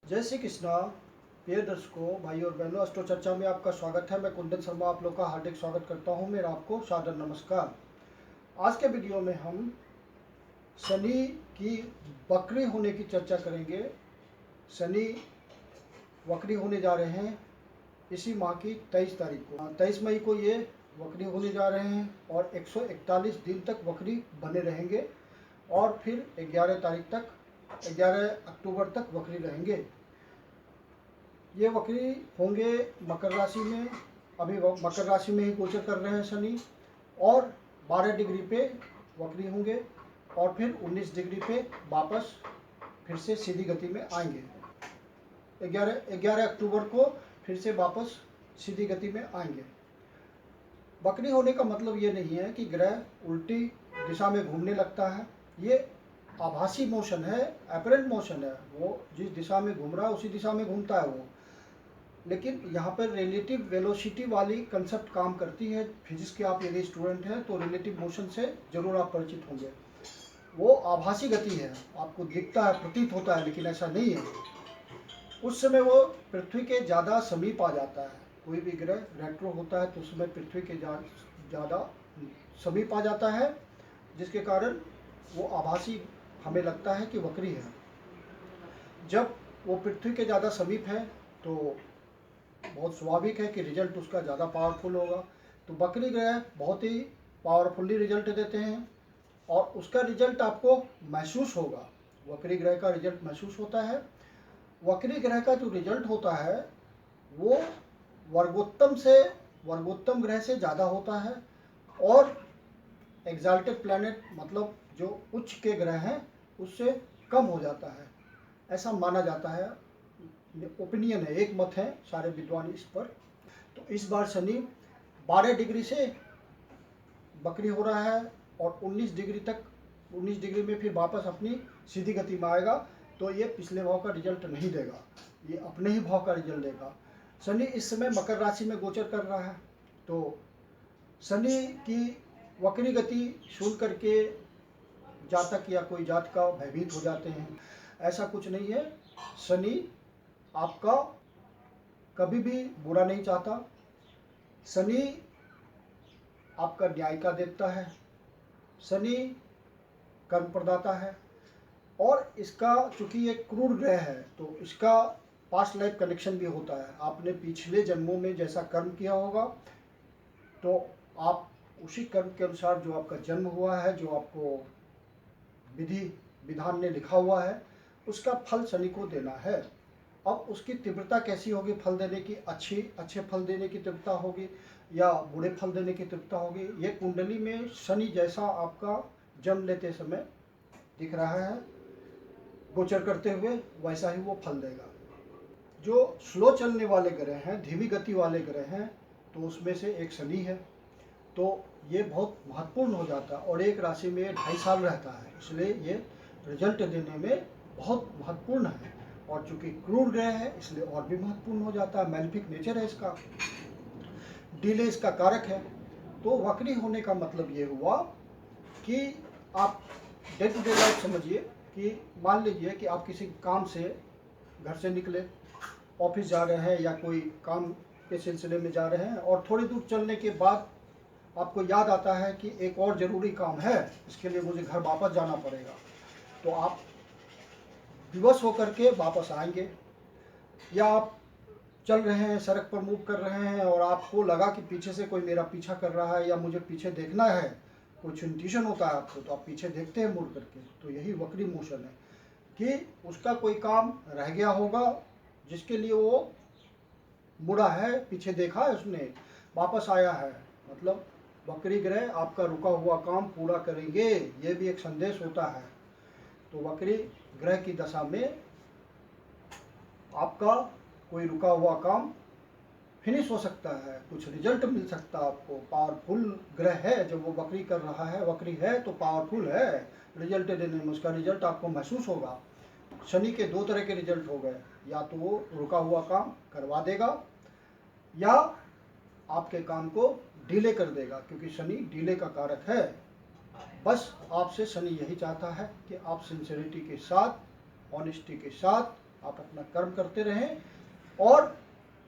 जय श्री कृष्णा। प्रिय दर्शकों, भाई और बहनों, अस्ट्रो चर्चा में आपका स्वागत है। मैं कुंदन शर्मा आप लोग का हार्दिक स्वागत करता हूं। मेरा आपको सादर नमस्कार। आज के वीडियो में हम शनि की वक्री होने की चर्चा करेंगे। शनि वक्री होने जा रहे हैं इसी माह की 23 तारीख को। 23 मई को ये वक्री होने जा रहे हैं और 141 दिन तक वक्री बने रहेंगे और फिर 11 तारीख तक 11 अक्टूबर तक वक्री रहेंगे। ये वक्री होंगे मकर राशि में। अभी मकर राशि में ही गोचर कर रहे हैं शनि और 12 डिग्री पे वक्री होंगे और फिर 19 डिग्री पे वापस फिर से सीधी गति में आएंगे। 11 अक्टूबर को फिर से वापस सीधी गति में आएंगे। वक्री होने का मतलब ये नहीं है कि ग्रह उल्टी दिशा में घूमने लगता है। ये आभासी मोशन है, अपरेंट मोशन है। वो जिस दिशा में घूम रहा है उसी दिशा में घूमता है वो। लेकिन यहाँ पर रिलेटिव वेलोसिटी वाली कंसेप्ट काम करती है। फिजिक्स के आप यदि स्टूडेंट हैं तो रिलेटिव मोशन से जरूर आप परिचित होंगे। वो आभासी गति है, आपको दिखता है, प्रतीत होता है, लेकिन ऐसा नहीं है। उस समय वो पृथ्वी के ज़्यादा समीप आ जाता है। कोई भी ग्रह रेट्रो होता है तो उस समय पृथ्वी के ज़्यादा समीप आ जाता है, जिसके कारण वो आभासी हमें लगता है कि वक्री है। जब वो पृथ्वी के ज़्यादा समीप है तो बहुत स्वाभाविक है कि रिजल्ट उसका ज़्यादा पावरफुल होगा। तो वक्री ग्रह बहुत ही पावरफुली रिजल्ट देते हैं और उसका रिजल्ट आपको महसूस होगा। वक्री ग्रह का रिजल्ट महसूस होता है। वक्री ग्रह का जो रिजल्ट होता है वो वर्गोत्तम ग्रह से ज़्यादा होता है और एग्जाल्टेड प्लैनेट मतलब जो उच्च के ग्रह हैं उससे कम हो जाता है, ऐसा माना जाता है। ओपिनियन है, एक मत है सारे विद्वान इस पर। तो इस बार शनि 12 डिग्री से वक्री हो रहा है और 19 डिग्री में फिर वापस अपनी सीधी गति में आएगा। तो ये पिछले भाव का रिजल्ट नहीं देगा, ये अपने ही भाव का रिजल्ट देगा। शनि इस समय मकर राशि में गोचर कर रहा है। तो शनि की वक्री गति सुन करके जातक या कोई जातका भयभीत हो जाते हैं, ऐसा कुछ नहीं है। शनि आपका कभी भी बुरा नहीं चाहता। शनि आपका न्याय का देवता है। शनि कर्म प्रदाता है और इसका चूंकि ये क्रूर ग्रह है तो इसका पास्ट लाइफ कनेक्शन भी होता है। आपने पिछले जन्मों में जैसा कर्म किया होगा तो आप उसी कर्म के अनुसार जो आपका जन्म हुआ है, जो आपको विधि विधान ने लिखा हुआ है, उसका फल शनि को देना है। अब उसकी तीव्रता कैसी होगी फल देने की, अच्छे फल देने की तीव्रता होगी या बुरे फल देने की तीव्रता होगी, ये कुंडली में शनि जैसा आपका जन्म लेते समय दिख रहा है गोचर करते हुए, वैसा ही वो फल देगा। जो स्लो चलने वाले ग्रह हैं, धीमी गति वाले ग्रह हैं, तो उसमें से एक शनि है। तो ये बहुत महत्वपूर्ण हो जाता है और एक राशि में 2.5 साल रहता है, इसलिए ये रिजल्ट देने में बहुत महत्वपूर्ण है। और चूंकि क्रूर ग्रह है इसलिए और भी महत्वपूर्ण हो जाता है। मैलिफिक नेचर है इसका, डिले इसका कारक है। तो वक्री होने का मतलब ये हुआ कि आप डे टू डे लाइफ समझिए कि मान लीजिए कि आप किसी काम से घर से निकले, ऑफिस जा रहे हैं या कोई काम के सिलसिले में जा रहे हैं और थोड़ी दूर चलने के बाद आपको याद आता है कि एक और ज़रूरी काम है, इसके लिए मुझे घर वापस जाना पड़ेगा। तो आप विवश होकर के वापस आएंगे। या आप चल रहे हैं, सड़क पर मूव कर रहे हैं और आपको लगा कि पीछे से कोई मेरा पीछा कर रहा है या मुझे पीछे देखना है, कुछ इंट्यूशन होता है आपको, तो आप पीछे देखते हैं मुड़ करके। तो यही वक्री मोशन है कि उसका कोई काम रह गया होगा जिसके लिए वो मुड़ा है, पीछे देखा है उसने, वापस आया है। मतलब वक्री ग्रह आपका रुका हुआ काम पूरा करेंगे, ये भी एक संदेश होता है। तो वक्री ग्रह की दशा में आपका कोई रुका हुआ काम फिनिश हो सकता है, कुछ रिजल्ट मिल सकता है आपको। पावरफुल ग्रह है, जब वो वक्री कर रहा है, वक्री है तो पावरफुल है रिजल्ट देने में, उसका रिजल्ट आपको महसूस होगा। शनि के 2 तरह के रिजल्ट हो गए, या तो वो रुका हुआ काम करवा देगा या आपके काम को डिले कर देगा, क्योंकि शनि डिले का कारक है। बस आपसे शनि यही चाहता है कि आप सिंसियरिटी के साथ, ऑनेस्टी के साथ आप अपना कर्म करते रहें और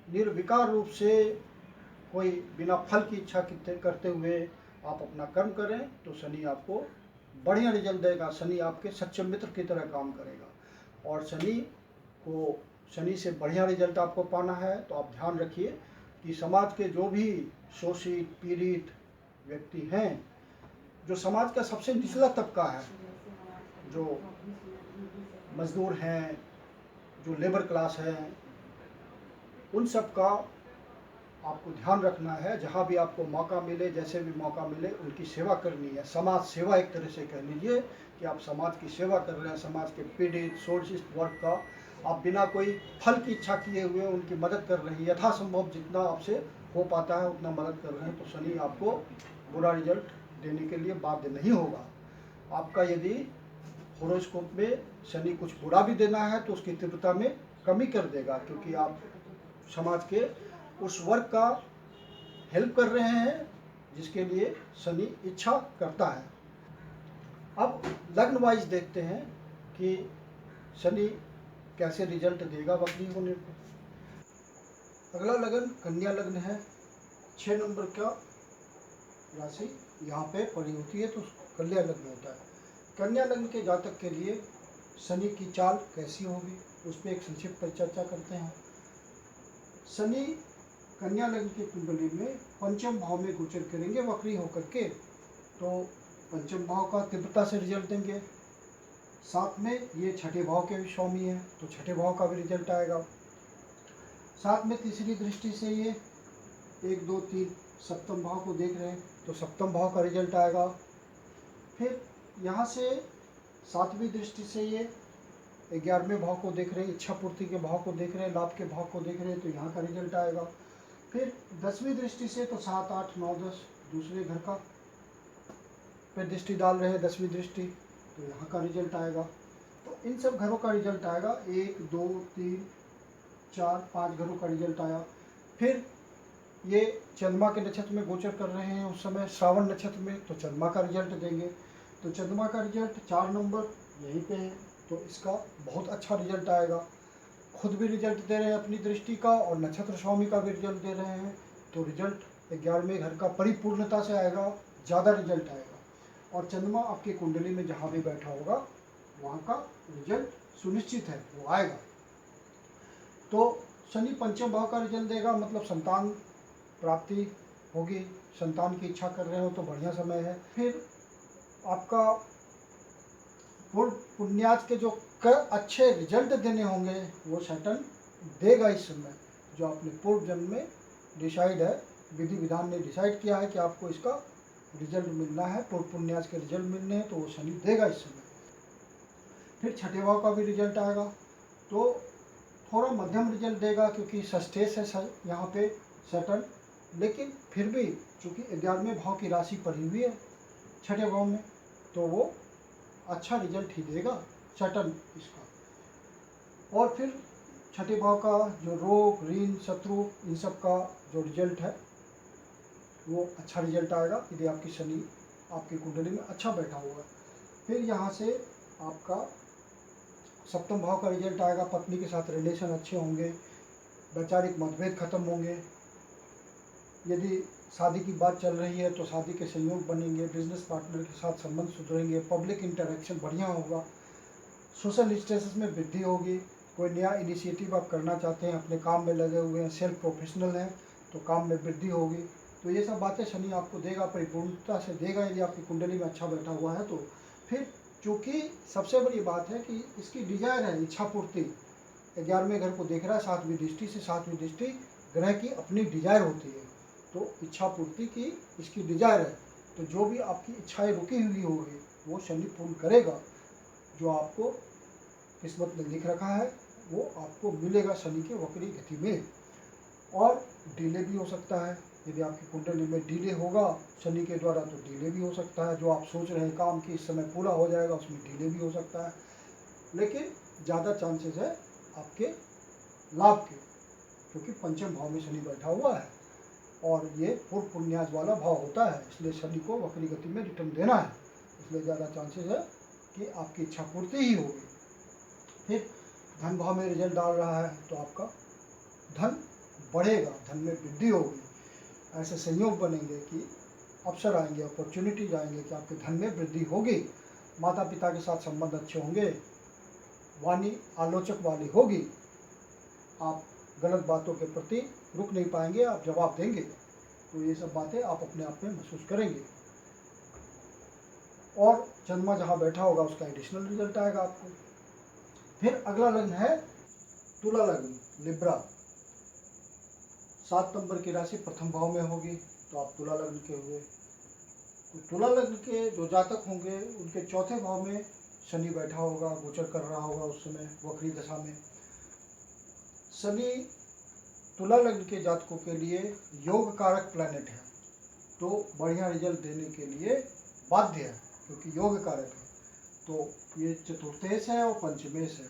निर्विकार रूप से कोई बिना फल की इच्छा करते हुए आप अपना कर्म करें तो शनि आपको बढ़िया रिजल्ट देगा। शनि आपके सच्चे मित्र की तरह काम करेगा और शनि से बढ़िया रिजल्ट आपको पाना है तो आप ध्यान रखिए कि समाज के जो भी शोषित पीड़ित व्यक्ति हैं, जो समाज का सबसे निचला तबका है, जो मजदूर हैं, जो लेबर क्लास है, उन सब का आपको ध्यान रखना है। जहाँ भी आपको मौका मिले, जैसे भी मौका मिले, उनकी सेवा करनी है। समाज सेवा एक तरह से कह लीजिए कि आप समाज की सेवा कर रहे हैं। समाज के पीड़ित शोषित वर्ग का आप बिना कोई फल की इच्छा किए हुए उनकी मदद कर रहे हैं। यथासंभव जितना आपसे हो पाता है उतना मदद कर रहे हैं, तो शनि आपको बुरा रिजल्ट देने के लिए बाध्य नहीं होगा। आपका यदि होरोस्कोप में शनि कुछ बुरा भी देना है तो उसकी तीव्रता में कमी कर देगा, क्योंकि आप समाज के उस वर्ग का हेल्प कर रहे हैं जिसके लिए शनि इच्छा करता है। अब लग्न वाइज देखते हैं कि शनि कैसे रिजल्ट देगा वक्री होने पर। अगला लग्न कन्या लग्न है। 6 नंबर का राशि यहाँ पे पड़ी होती है तो कन्या लग्न होता है। कन्या लग्न के जातक के लिए शनि की चाल कैसी होगी उस पर एक संक्षिप्त चर्चा करते हैं। शनि कन्या लग्न की कुंडली में पंचम भाव में गोचर करेंगे वक्री होकर के, तो पंचम भाव का तीव्रता से रिजल्ट देंगे। साथ में ये छठे भाव के भी स्वामी हैं तो छठे भाव का भी रिजल्ट आएगा। साथ में तीसरी दृष्टि से ये 1 2 3 सप्तम भाव को देख रहे हैं तो सप्तम भाव का रिजल्ट आएगा। फिर यहाँ से सातवीं दृष्टि से ये 11वें भाव को देख रहे हैं, इच्छा पूर्ति के भाव को देख रहे हैं, लाभ के भाव को देख रहे हैं, तो यहाँ का रिजल्ट आएगा। फिर 10वीं दृष्टि से तो 7 8 9 10 दूसरे घर का फिर दृष्टि डाल रहे हैं 10वीं दृष्टि, तो यहाँ का रिजल्ट आएगा। तो इन सब घरों का रिजल्ट आएगा। 1 2 3 4 5 घरों का रिजल्ट आया। फिर ये चंद्रमा के नक्षत्र में गोचर कर रहे हैं उस समय श्रावण नक्षत्र में, तो चंद्रमा का रिजल्ट देंगे। तो चंद्रमा का रिजल्ट 4 नंबर यहीं पे है, तो इसका बहुत अच्छा रिजल्ट आएगा। खुद भी रिजल्ट दे रहे हैं अपनी दृष्टि का और नक्षत्र स्वामी का भी रिजल्ट दे रहे हैं, तो रिजल्ट 11वें घर का परिपूर्णता से आएगा, ज़्यादा रिजल्ट आएगा। और चंद्रमा आपकी कुंडली में जहाँ भी बैठा होगा वहाँ का रिजल्ट सुनिश्चित है, वो आएगा। तो शनि पंचम भाव का रिजल्ट देगा, मतलब संतान प्राप्ति होगी। संतान की इच्छा कर रहे हो तो बढ़िया समय है। फिर आपका पूर्व पुण्याज के जो अच्छे रिजल्ट देने होंगे वो सैटर्न देगा इस समय। जो आपने पूर्व जन्म में डिसाइड है, विधि विधान ने डिसाइड किया है कि आपको इसका रिजल्ट मिलना है, पूर्व पुण्याज के रिजल्ट मिलने हैं, तो वो शनि देगा इस समय। फिर छठे भाव का भी रिजल्ट आएगा तो थोड़ा मध्यम रिजल्ट देगा, क्योंकि सस्टेस है यहाँ पे सैटर्न, लेकिन फिर भी चूँकि 11वें भाव की राशि पड़ी हुई है छठे भाव में, तो वो अच्छा रिजल्ट ही देगा सैटर्न इसका। और फिर छठे भाव का जो रोग ऋण शत्रु इन सब का जो रिजल्ट है वो अच्छा रिजल्ट आएगा यदि आपकी शनि आपकी कुंडली में अच्छा बैठा हुआ है। फिर यहाँ से आपका सप्तम भाव का रिजल्ट आएगा। पत्नी के साथ रिलेशन अच्छे होंगे, वैचारिक मतभेद खत्म होंगे। यदि शादी की बात चल रही है तो शादी के संयोग बनेंगे, बिजनेस पार्टनर के साथ संबंध सुधरेंगे, पब्लिक इंटरेक्शन बढ़िया होगा, सोशल स्टेटस में वृद्धि होगी। कोई नया इनिशिएटिव आप करना चाहते हैं, अपने काम में लगे हुए हैं, सेल्फ प्रोफेशनल हैं, तो काम में वृद्धि होगी। तो ये सब बातें शनि आपको देगा, परिपूर्णता से देगा यदि आपकी कुंडली में अच्छा बैठा हुआ है तो। फिर चूँकि सबसे बड़ी बात है कि इसकी डिजायर है इच्छा पूर्ति, 11वें घर को देख रहा है 7वीं दृष्टि से। 7वीं दृष्टि ग्रह की अपनी डिजायर होती है, तो इच्छा पूर्ति की इसकी डिजायर है, तो जो भी आपकी इच्छाएं रुकी हुई होगी वो शनि पूर्ण करेगा। जो आपको किस्मत में लिख रखा है वो आपको मिलेगा शनि के वक्री गति में। और डिले भी हो सकता है, यदि आपकी कुंडली में डिले होगा शनि के द्वारा तो डिले भी हो सकता है। जो आप सोच रहे हैं काम की इस समय पूरा हो जाएगा, उसमें डिले भी हो सकता है, लेकिन ज़्यादा चांसेस है आपके लाभ के, क्योंकि पंचम भाव में शनि बैठा हुआ है और ये पूर्व पुण्याज वाला भाव होता है, इसलिए शनि को वक्री गति में रिटर्न देना है, इसलिए ज़्यादा चांसेस है कि आपकी इच्छा पूर्ति ही होगी। फिर धन भाव में रिजल्ट डाल रहा है तो आपका धन बढ़ेगा, धन में वृद्धि होगी। ऐसे संयोग बनेंगे कि अवसर आएंगे, अपॉर्चुनिटीज आएंगे कि आपके धन में वृद्धि होगी। माता पिता के साथ संबंध अच्छे होंगे, वाणी आलोचक वाली होगी, आप गलत बातों के प्रति रुक नहीं पाएंगे, आप जवाब देंगे। तो ये सब बातें आप अपने आप में महसूस करेंगे। और चंद्रमा जहाँ बैठा होगा उसका एडिशनल रिजल्ट आएगा आपको। फिर अगला लग्न है तुला लग्न, लिब्रा। 7 नंबर की राशि प्रथम भाव में होगी, तो आप तुला लग्न के हुए। तो तुला लग्न के जो जातक होंगे उनके चौथे भाव में शनि बैठा होगा, गोचर कर रहा होगा उस समय वक्री दशा में। शनि तुला लग्न के जातकों के लिए योग कारक प्लैनेट है, तो बढ़िया रिजल्ट देने के लिए बाध्य है, क्योंकि योग कारक है। तो ये चतुर्थेश है और पंचमेश है,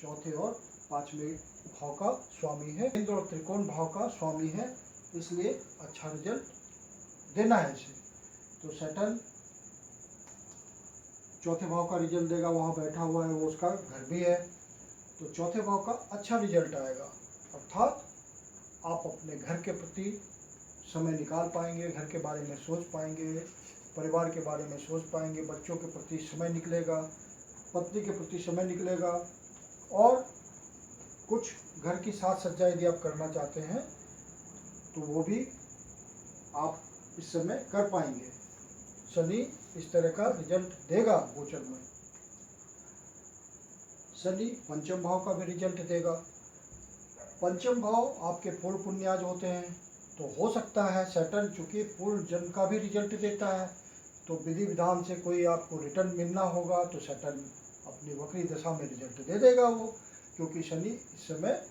चौथे और पांचवें भाव का स्वामी है, केंद्र और त्रिकोण भाव का स्वामी है, इसलिए अच्छा रिजल्ट देना है इसे। तो सैटर्न चौथे भाव का रिजल्ट देगा, वहाँ बैठा हुआ है, वो उसका घर भी है, तो चौथे भाव का अच्छा रिजल्ट आएगा। अर्थात आप अपने घर के प्रति समय निकाल पाएंगे, घर के बारे में सोच पाएंगे, परिवार के बारे में सोच पाएंगे, बच्चों के प्रति समय निकलेगा, पत्नी के प्रति समय निकलेगा, और कुछ घर की साज सज्जा यदि आप करना चाहते हैं तो वो भी आप इस समय कर पाएंगे। शनि इस तरह का रिजल्ट देगा गोचर में। शनि पंचम भाव का भी रिजल्ट देगा। पंचम भाव आपके पूर्ण पुण्याज होते हैं, तो हो सकता है सैटर्न चूंकि पूर्ण जन्म का भी रिजल्ट देता है, तो विधि विधान से कोई आपको रिटर्न मिलना होगा तो सैटर्न अपनी वक्री दशा में रिजल्ट दे देगा वो, क्योंकि शनि इस समय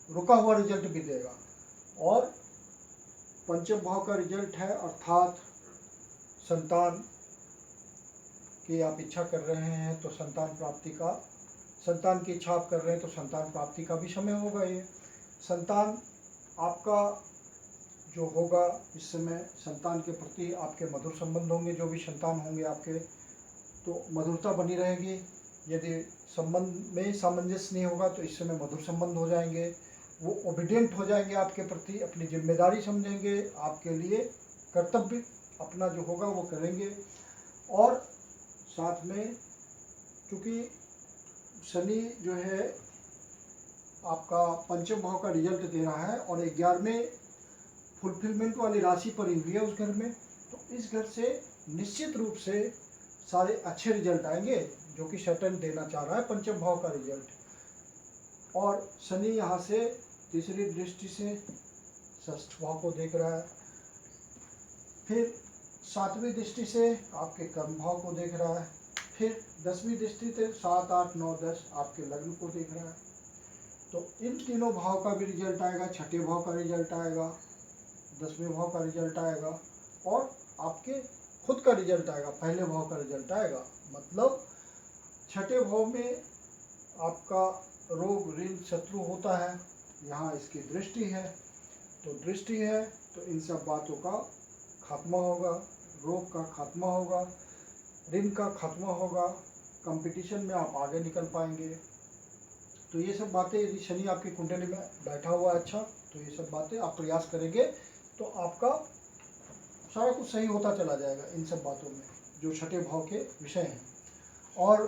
रुका हुआ रिजल्ट भी देगा। और पंचम भाव का रिजल्ट है, अर्थात संतान की आप इच्छा कर रहे हैं तो संतान प्राप्ति का, संतान की इच्छा आप कर रहे हैं तो संतान प्राप्ति का भी समय होगा। ये संतान आपका जो होगा इस समय, संतान के प्रति आपके मधुर संबंध होंगे, जो भी संतान होंगे आपके, तो मधुरता बनी रहेगी। यदि संबंध में सामंजस्य नहीं होगा तो इस समय मधुर संबंध हो जाएंगे, वो ओबीडियंट हो जाएंगे आपके प्रति, अपनी जिम्मेदारी समझेंगे, आपके लिए कर्तव्य अपना जो होगा वो करेंगे। और साथ में चूँकि शनि जो है आपका पंचम भाव का रिजल्ट दे रहा है और 11वें फुलफिलमेंट वाली राशि पड़ी हुई है उस घर में, तो इस घर से निश्चित रूप से सारे अच्छे रिजल्ट आएंगे, जो कि सैटर्न देना चाह रहा है पंचम भाव का रिजल्ट। और शनि यहाँ से तीसरी दृष्टि से षष्ठ भाव को देख रहा है, फिर 7वीं दृष्टि से आपके कर्म भाव को देख रहा है, फिर 10वीं दृष्टि से 7, 8, 9, 10 आपके लग्न को देख रहा है। तो इन तीनों भाव का भी रिजल्ट आएगा, छठे भाव का रिजल्ट आएगा, 10वें भाव का रिजल्ट आएगा, और आपके खुद का रिजल्ट आएगा, पहले भाव का रिजल्ट आएगा। मतलब छठे भाव में आपका रोग ऋण शत्रु होता है, यहाँ इसकी दृष्टि है, तो दृष्टि है तो इन सब बातों का खात्मा होगा, रोग का खात्मा होगा, ऋण का खात्मा होगा, कंपटीशन में आप आगे निकल पाएंगे। तो ये सब बातें यदि शनि आपकी कुंडली में बैठा हुआ है अच्छा, तो ये सब बातें आप प्रयास करेंगे तो आपका सारा कुछ सही होता चला जाएगा इन सब बातों में जो छठे भाव के विषय हैं। और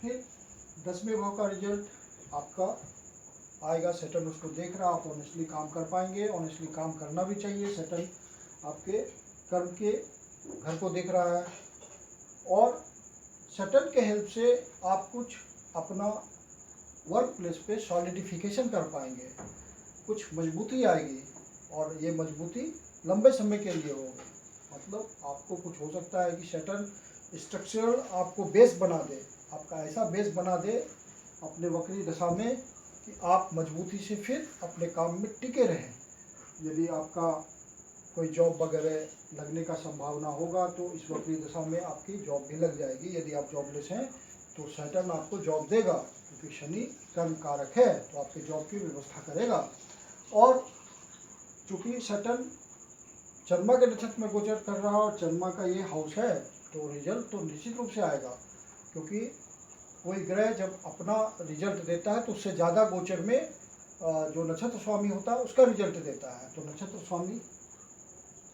फिर 10वें भाव का रिजल्ट आपका आएगा, सैटर्न उसको देख रहा, आप ऑनेस्टली काम कर पाएंगे, ऑनेस्टली काम करना भी चाहिए। सैटर्न आपके कर्म के घर को देख रहा है, और सैटर्न के हेल्प से आप कुछ अपना वर्क प्लेस पे सॉलिडिफिकेशन कर पाएंगे, कुछ मजबूती आएगी, और ये मजबूती लंबे समय के लिए होगी। मतलब आपको कुछ हो सकता है कि सैटर्न स्ट्रक्चरल आपको बेस बना दे, आपका ऐसा बेस बना दे अपने वक्री दशा में कि आप मजबूती से फिर अपने काम में टिके रहें। यदि आपका कोई जॉब वगैरह लगने का संभावना होगा तो इस वक्री दशा में आपकी जॉब भी लग जाएगी। यदि आप जॉबलेस हैं तो सैटर्न आपको जॉब देगा, क्योंकि शनि कर्म कारक है, तो आपके जॉब की व्यवस्था करेगा। और चूँकि सैटर्न चंद्रमा के नक्षत्र में गोचर कर रहा है और चंद्रमा का ये हाउस है, तो रिजल्ट तो निश्चित रूप से आएगा, क्योंकि कोई ग्रह जब अपना रिजल्ट देता है तो उससे ज़्यादा गोचर में जो नक्षत्र स्वामी होता है उसका रिजल्ट देता है। तो नक्षत्र स्वामी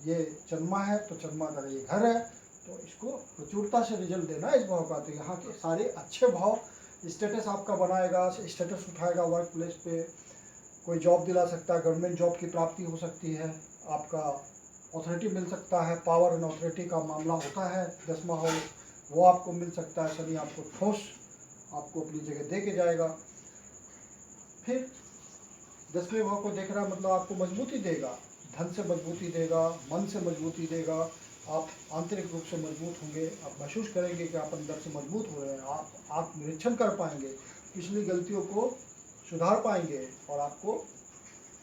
ये चंद्रमा है, तो चंद्रमा का ये घर है, तो इसको प्रचुरता से रिजल्ट देना इस भाव का। तो यहाँ के सारे अच्छे भाव स्टेटस आपका बनाएगा, स्टेटस उठाएगा, वर्क प्लेस पे कोई जॉब दिला सकता है, गवर्नमेंट जॉब की प्राप्ति हो सकती है, आपका अथॉरिटी मिल सकता है, पावर एंड अथॉरिटी का मामला होता है 10वां हाउस, वो आपको मिल सकता है। शनि आपको ठोस आपको अपनी जगह दे के जाएगा। फिर 10वें भाव को देख रहा है, मतलब आपको मजबूती देगा, धन से मजबूती देगा, मन से मजबूती देगा, आप आंतरिक रूप से मजबूत होंगे, आप महसूस करेंगे कि आप अंदर से मजबूत हो रहे हैं, आप आत्मनिरीक्षण कर पाएंगे, पिछली गलतियों को सुधार पाएंगे और आपको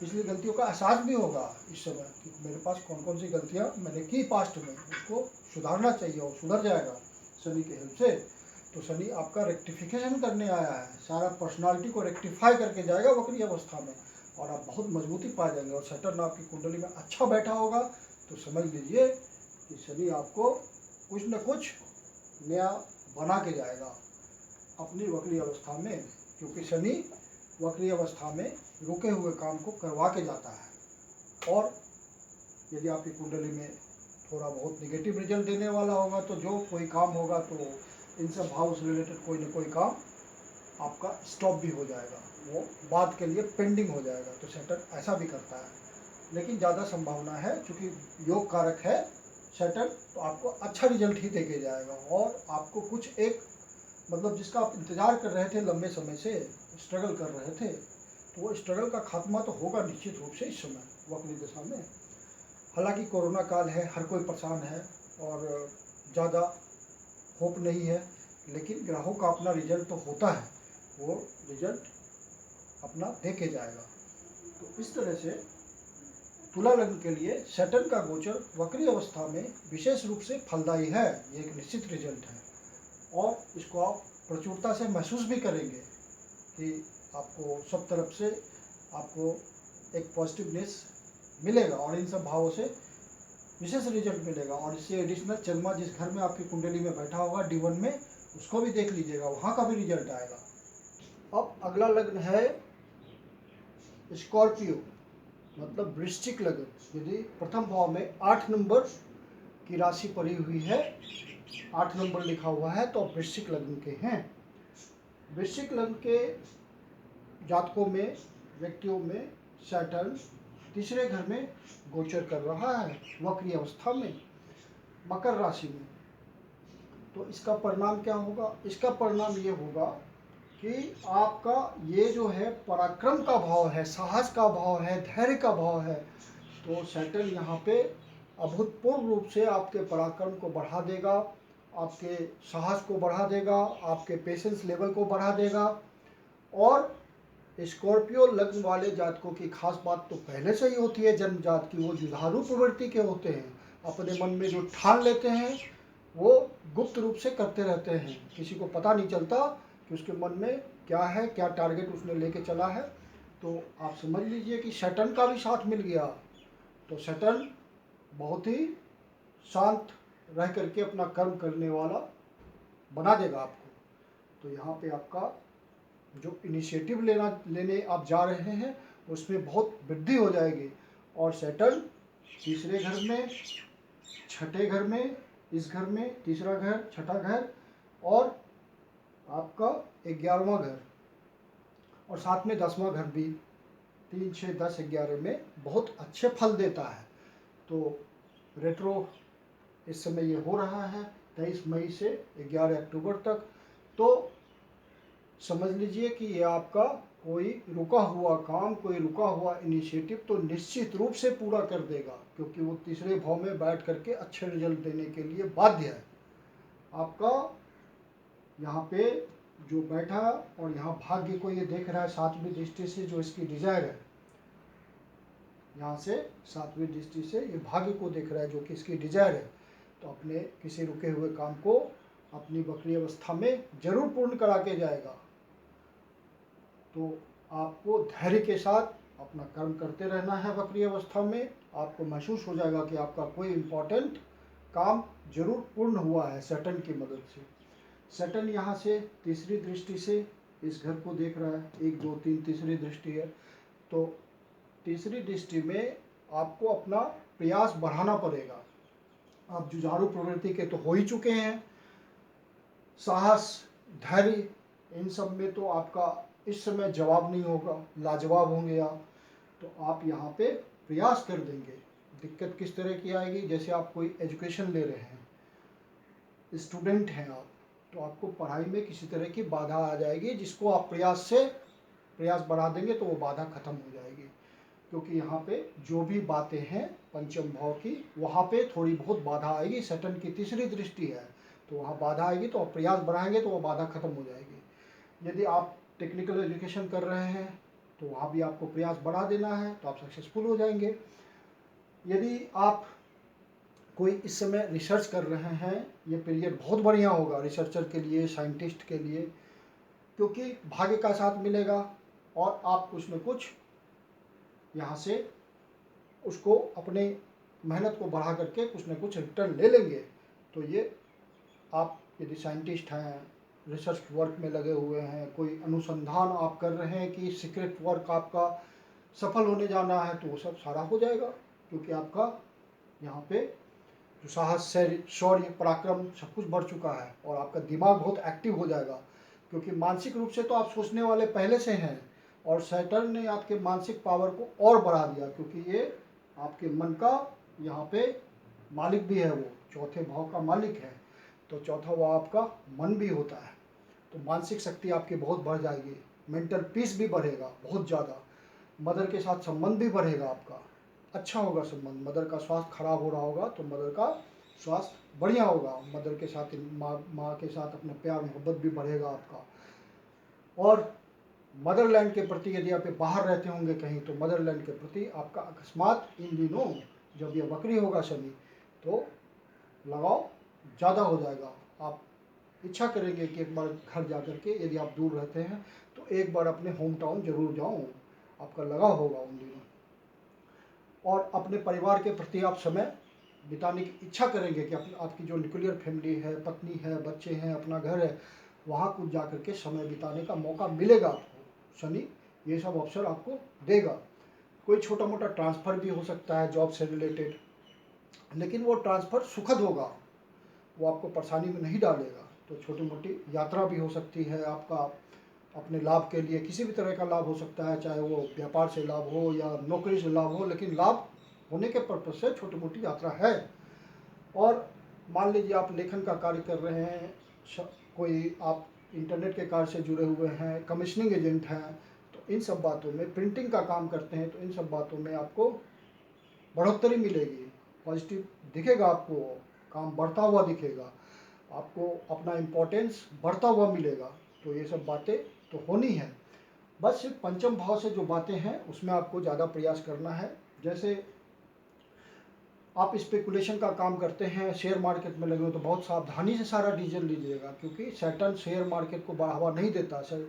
पिछली गलतियों का एहसास भी होगा इस समय कि मेरे पास कौन कौन सी गलतियां मैंने की पास्ट में, उसको सुधारना चाहिए और सुधर जाएगा शनि के हेल्प से। तो शनि आपका रेक्टिफिकेशन करने आया है, सारा पर्सनालिटी को रेक्टिफाई करके जाएगा वक्री अवस्था में और आप बहुत मजबूती पा जाएंगे। और सैटर्न आपकी कुंडली में अच्छा बैठा होगा तो समझ लीजिए कि शनि आपको कुछ न कुछ नया बना के जाएगा अपनी वक्री अवस्था में, क्योंकि शनि वक्री अवस्था में रुके हुए काम को करवा के जाता है। और यदि आपकी कुंडली में थोड़ा बहुत नेगेटिव रिजल्ट देने वाला होगा तो जो कोई काम होगा तो इन सब भाव से रिलेटेड कोई न कोई काम आपका स्टॉप भी हो जाएगा, वो बाद के लिए पेंडिंग हो जाएगा। तो सैटर्न ऐसा भी करता है, लेकिन ज़्यादा संभावना है क्योंकि योग कारक है सैटर्न, तो आपको अच्छा रिजल्ट ही देके जाएगा। और आपको कुछ एक मतलब जिसका आप इंतज़ार कर रहे थे, लंबे समय से स्ट्रगल कर रहे थे, तो वो स्ट्रगल का खात्मा तो होगा निश्चित रूप से इस समय वक्री दशा में। हालांकि कोरोना काल है, हर कोई परेशान है और ज़्यादा होप नहीं है, लेकिन ग्रहों का अपना रिजल्ट तो होता है, वो रिजल्ट अपना दे के जाएगा। तो इस तरह से तुला लग्न के लिए सैटर्न का गोचर वक्री अवस्था में विशेष रूप से फलदायी है, ये एक निश्चित रिजल्ट है और इसको आप प्रचुरता से महसूस भी करेंगे कि आपको सब तरफ से आपको एक पॉजिटिवनेस मिलेगा और इन सब भावों से विशेष रिजल्ट मिलेगा। और इससे एडिशनल चंद्रमा जिस घर में आपकी कुंडली में बैठा होगा D1 में, उसको भी देख लीजिएगा, वहाँ का भी रिजल्ट आएगा। अब अगला लग्न है स्कॉर्पियो, मतलब वृश्चिक लग्न। यदि प्रथम भाव में 8 नंबर की राशि पड़ी हुई है, 8 नंबर लिखा हुआ है, तो वृश्चिक लग्न के हैं। वृश्चिक लग्न के जातकों में, व्यक्तियों में सैटर्न तीसरे घर में गोचर कर रहा है वक्री अवस्था में मकर राशि में। तो इसका परिणाम क्या होगा? इसका परिणाम ये होगा कि आपका ये जो है पराक्रम का भाव है, साहस का भाव है, धैर्य का भाव है, तो सैटर्न यहाँ पे अभूतपूर्व रूप से आपके पराक्रम को बढ़ा देगा, आपके साहस को बढ़ा देगा, आपके पेशेंस लेवल को बढ़ा देगा। और स्कॉर्पियो लग्न वाले जातकों की खास बात तो पहले से ही होती है जन्म जात की, वो जुझारू प्रवृत्ति के होते हैं, अपने मन में जो ठान लेते हैं वो गुप्त रूप से करते रहते हैं, किसी को पता नहीं चलता कि उसके मन में क्या है, क्या टारगेट उसने लेके चला है। तो आप समझ लीजिए कि सैटर्न का भी साथ मिल गया, तो सैटर्न बहुत ही शांत रह करके अपना कर्म करने वाला बना देगा आपको। तो यहाँ पे आपका जो इनिशिएटिव लेने आप जा रहे हैं उसमें बहुत वृद्धि हो जाएगी। और सैटर्न तीसरे घर में, छठे घर में, इस घर में तीसरा घर, छठा घर और आपका 11वां घर और साथ में 10वां घर भी, 3, 6, 10, 11 में बहुत अच्छे फल देता है। तो रेट्रो इस समय ये हो रहा है 23 मई से 11 अक्टूबर तक। तो समझ लीजिए कि ये आपका कोई रुका हुआ काम, कोई रुका हुआ इनिशिएटिव तो निश्चित रूप से पूरा कर देगा, क्योंकि वो तीसरे भाव में बैठ करके अच्छे रिजल्ट देने के लिए बाध्य है। आपका यहाँ पे जो बैठा और यहाँ भाग्य को ये देख रहा है 7वीं दृष्टि से, जो इसकी डिजायर है, यहाँ से 7वीं दृष्टि से ये भाग्य को देख रहा है जो कि इसकी डिजायर है। तो अपने किसी रुके हुए काम को अपनी वक्री अवस्था में जरूर पूर्ण करा के जाएगा। तो आपको धैर्य के साथ अपना कर्म करते रहना है वक्री अवस्था में। आपको महसूस हो जाएगा कि आपका कोई इम्पोर्टेंट काम जरूर पूर्ण हुआ है सैटर्न की मदद से। सैटर्न यहाँ से तीसरी दृष्टि से इस घर को देख रहा है, 1 2 3 तीसरी दृष्टि है। तो तीसरी दृष्टि में आपको अपना प्रयास बढ़ाना पड़ेगा। आप जुझारू प्रवृत्ति के तो हो ही चुके हैं, साहस, धैर्य, इन सब में तो आपका इस समय जवाब नहीं होगा, लाजवाब होंगे आप। तो आप यहाँ पे प्रयास कर देंगे। दिक्कत किस तरह की आएगी, जैसे आप कोई एजुकेशन ले रहे हैं, स्टूडेंट हैं आप, तो आपको पढ़ाई में किसी तरह की बाधा आ जाएगी, जिसको आप प्रयास बढ़ा देंगे तो वो बाधा खत्म हो जाएगी। क्योंकि यहाँ पे जो भी बातें हैं पंचम भाव की, वहाँ पे थोड़ी बहुत बाधा आएगी। सैटर्न की तीसरी दृष्टि है तो वहाँ बाधा आएगी, तो आप प्रयास बढ़ाएंगे तो वो बाधा खत्म हो जाएगी। यदि आप टेक्निकल एजुकेशन कर रहे हैं तो वहाँ भी आपको प्रयास बढ़ा देना है, तो आप सक्सेसफुल हो जाएंगे। यदि आप कोई इस समय रिसर्च कर रहे हैं, ये पीरियड बहुत बढ़िया होगा रिसर्चर के लिए, साइंटिस्ट के लिए, क्योंकि भाग्य का साथ मिलेगा और आप कुछ न कुछ यहाँ से उसको अपने मेहनत को बढ़ा करके कुछ न कुछ रिटर्न ले लेंगे। तो ये आप यदि साइंटिस्ट हैं, रिसर्च वर्क में लगे हुए हैं, कोई अनुसंधान आप कर रहे हैं कि सीक्रेट वर्क आपका सफल होने जाना है, तो वो सब सारा हो जाएगा। क्योंकि आपका यहाँ पे जो साहस, शौर्य, पराक्रम सब कुछ बढ़ चुका है और आपका दिमाग बहुत एक्टिव हो जाएगा। क्योंकि मानसिक रूप से तो आप सोचने वाले पहले से हैं, और सैटर्न ने आपके मानसिक पावर को और बढ़ा दिया, क्योंकि ये आपके मन का यहाँ पे मालिक भी है, वो चौथे भाव का मालिक है। तो चौथा भाव आपका मन भी होता है, तो मानसिक शक्ति आपकी बहुत बढ़ जाएगी, मेंटल पीस भी बढ़ेगा बहुत ज़्यादा, मदर के साथ संबंध भी बढ़ेगा आपका, अच्छा होगा संबंध। मदर का स्वास्थ्य खराब हो रहा होगा तो मदर का स्वास्थ्य बढ़िया होगा, मदर के साथ, माँ के साथ अपना प्यार मोहब्बत भी बढ़ेगा आपका। और मदरलैंड के प्रति यदि आप बाहर रहते होंगे कहीं, तो मदरलैंड के प्रति आपका अकस्मात इन दिनों जब ये वक्री होगा शनि, तो लगाव ज़्यादा हो जाएगा। आप इच्छा करेंगे कि एक बार घर जा कर के, यदि आप दूर रहते हैं तो एक बार अपने होम टाउन जरूर जाऊँ, आपका लगाव होगा उन दिनों। और अपने परिवार के प्रति आप समय बिताने की इच्छा करेंगे कि आपकी जो न्यूक्लियर फैमिली है, पत्नी है, बच्चे हैं, अपना घर है, वहाँ कुछ जा कर के समय बिताने का मौका मिलेगा आपको। शनि ये सब अवसर आपको देगा। कोई छोटा मोटा ट्रांसफ़र भी हो सकता है जॉब से रिलेटेड, लेकिन वो ट्रांसफ़र सुखद होगा, वो आपको परेशानी में नहीं डालेगा। तो छोटी मोटी यात्रा भी हो सकती है आपका, अपने लाभ के लिए, किसी भी तरह का लाभ हो सकता है, चाहे वो व्यापार से लाभ हो या नौकरी से लाभ हो, लेकिन लाभ होने के पर्पज से छोटी मोटी यात्रा है। और मान लीजिए आप लेखन का कार्य कर रहे हैं, कोई आप इंटरनेट के कार्य से जुड़े हुए हैं, कमीशनिंग एजेंट हैं, तो इन सब बातों में, प्रिंटिंग का काम करते हैं, तो इन सब बातों में आपको बढ़ोतरी मिलेगी, पॉजिटिव दिखेगा आपको, काम बढ़ता हुआ दिखेगा आपको, अपना इम्पोर्टेंस बढ़ता हुआ मिलेगा। तो ये सब बातें तो होनी है। बस सिर्फ पंचम भाव से जो बातें हैं उसमें आपको ज़्यादा प्रयास करना है। जैसे आप स्पेकुलेशन का काम करते हैं, शेयर मार्केट में लगे हो, तो बहुत सावधानी से सारा डिसीजन लीजिएगा, क्योंकि सैटर्न शेयर मार्केट को बढ़ावा नहीं देता। सर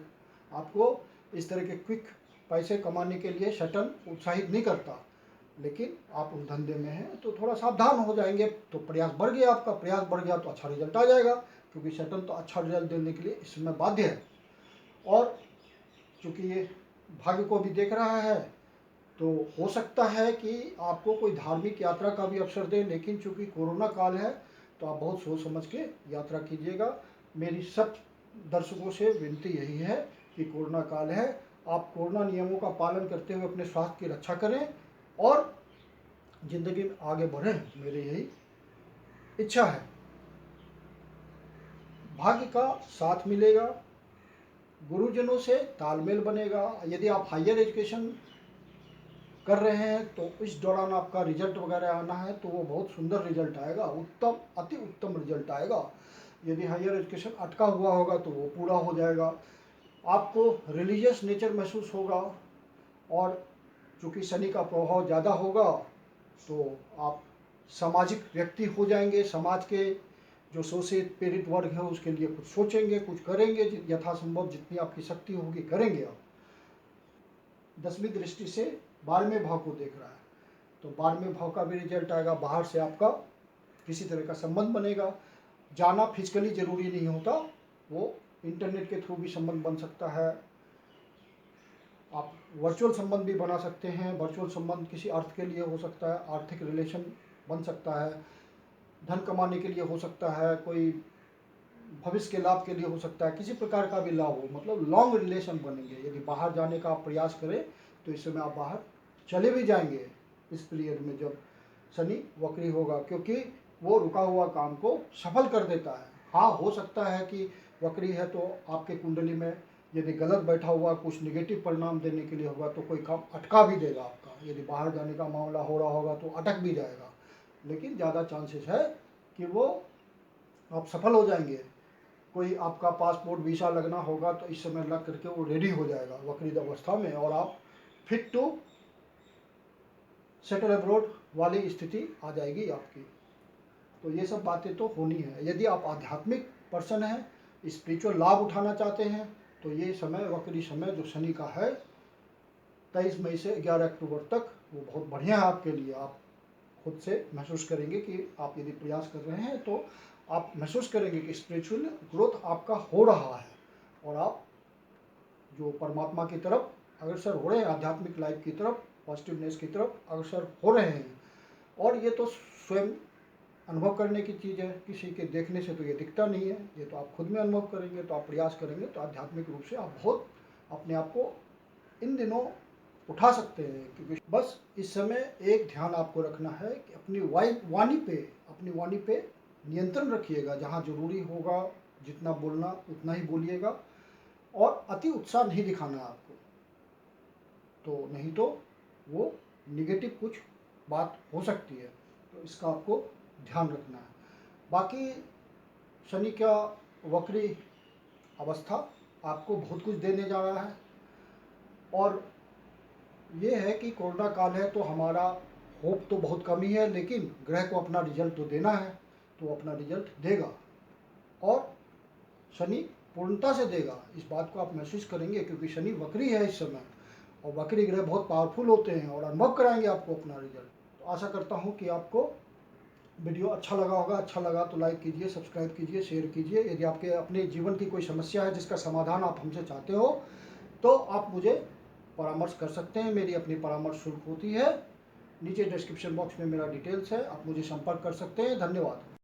आपको इस तरह के क्विक पैसे कमाने के लिए सैटर्न उत्साहित नहीं करता, लेकिन आप उस धंधे में हैं तो थोड़ा सावधान हो जाएंगे, तो प्रयास बढ़ गया, आपका प्रयास बढ़ गया तो अच्छा रिजल्ट आ जाएगा, क्योंकि सैटर्न तो अच्छा रिजल्ट देने के लिए इसमें बाध्य है। और चूँकि ये भाग्य को भी देख रहा है, तो हो सकता है कि आपको कोई धार्मिक यात्रा का भी अवसर दे, लेकिन चूँकि कोरोना काल है तो आप बहुत सोच समझ के यात्रा कीजिएगा। मेरी सब दर्शकों से विनती यही है कि कोरोना काल है, आप कोरोना नियमों का पालन करते हुए अपने स्वास्थ्य की रक्षा करें और ज़िंदगी में आगे बढ़ें, मेरी यही इच्छा है। भाग्य का साथ मिलेगा, गुरुजनों से तालमेल बनेगा। यदि आप हायर एजुकेशन कर रहे हैं तो इस दौरान आपका रिजल्ट वगैरह आना है तो वो बहुत सुंदर रिजल्ट आएगा, उत्तम, अति उत्तम रिजल्ट आएगा। यदि हायर एजुकेशन अटका हुआ होगा तो वो पूरा हो जाएगा। आपको रिलीजियस नेचर महसूस होगा, और चूँकि शनि का प्रभाव ज़्यादा होगा तो आप सामाजिक व्यक्ति हो जाएंगे। समाज के जो शोषित पीड़ित वर्ग है उसके लिए कुछ सोचेंगे, कुछ करेंगे, यथासंभव जितनी आपकी शक्ति होगी करेंगे आप। 10वीं दृष्टि से 12वें भाव को देख रहा है, तो 12वें भाव का भी रिजल्ट आएगा। बाहर से आपका किसी तरह का संबंध बनेगा। जाना फिजिकली जरूरी नहीं होता, वो इंटरनेट के थ्रू भी संबंध बन सकता है। आप वर्चुअल संबंध भी बना सकते हैं। वर्चुअल संबंध किसी अर्थ के लिए हो सकता है, आर्थिक रिलेशन बन सकता है, धन कमाने के लिए हो सकता है, कोई भविष्य के लाभ के लिए हो सकता है, किसी प्रकार का भी लाभ हो, मतलब लॉन्ग रिलेशन बनेंगे। यदि बाहर जाने का आप प्रयास करें तो इस समय आप बाहर चले भी जाएंगे इस पीरियड में जब शनि वक्री होगा, क्योंकि वो रुका हुआ काम को सफल कर देता है। हाँ, हो सकता है कि वक्री है तो आपके कुंडली में यदि गलत बैठा हुआ कुछ निगेटिव परिणाम देने के लिए होगा तो कोई काम अटका भी देगा आपका। यदि बाहर जाने का मामला हो रहा होगा तो अटक भी जाएगा, लेकिन ज़्यादा चांसेस है कि वो आप सफल हो जाएंगे। कोई आपका पासपोर्ट वीज़ा लगना होगा तो इस समय लग करके वो रेडी हो जाएगा वक्रीद अवस्था में, और आप फिट टू सेटल अब्रोड वाली स्थिति आ जाएगी आपकी। तो ये सब बातें तो होनी है। यदि आप आध्यात्मिक पर्सन हैं, स्पिरिचुअल लाभ उठाना चाहते हैं, तो ये समय वक्री समय जो शनि का है 23 मई से 11 अक्टूबर तक वो बहुत बढ़िया है आपके लिए। आप खुद से महसूस करेंगे कि आप यदि प्रयास कर रहे हैं तो आप महसूस करेंगे कि स्पिरिचुअल ग्रोथ आपका हो रहा है और आप जो परमात्मा की तरफ अग्रसर हो रहे हैं, आध्यात्मिक लाइफ की तरफ, पॉजिटिवनेस की तरफ अग्रसर हो रहे हैं। और ये तो स्वयं अनुभव करने की चीज़ है, किसी के देखने से तो ये दिखता नहीं है, ये तो आप खुद में अनुभव करेंगे, तो आप प्रयास करेंगे तो आध्यात्मिक रूप से आप बहुत अपने आप को इन दिनों उठा सकते हैं। क्योंकि बस इस समय एक ध्यान आपको रखना है कि अपनी वाणी पे नियंत्रण रखिएगा। जहाँ जरूरी होगा जितना बोलना उतना ही बोलिएगा, और अति उत्साह नहीं दिखाना है आपको, तो नहीं तो वो निगेटिव कुछ बात हो सकती है, तो इसका आपको ध्यान रखना है। बाकी शनि का वक्री अवस्था आपको बहुत कुछ देने जा रहा है, और ये है कि कोरोना काल है तो हमारा होप तो बहुत कम ही है, लेकिन ग्रह को अपना रिजल्ट तो देना है, तो अपना रिजल्ट देगा और शनि पूर्णता से देगा। इस बात को आप महसूस करेंगे, क्योंकि शनि वक्री है इस समय, और वक्री ग्रह बहुत पावरफुल होते हैं और अनुभव कराएंगे आपको अपना रिजल्ट। तो आशा करता हूँ कि आपको वीडियो अच्छा लगा होगा। अच्छा लगा तो लाइक कीजिए, सब्सक्राइब कीजिए, शेयर कीजिए। यदि आपके अपने जीवन की कोई समस्या है जिसका समाधान आप हमसे चाहते हो तो आप मुझे परामर्श कर सकते हैं। मेरी अपनी परामर्श शुल्क होती है। नीचे डिस्क्रिप्शन बॉक्स में मेरा डिटेल्स है, आप मुझे संपर्क कर सकते हैं। धन्यवाद।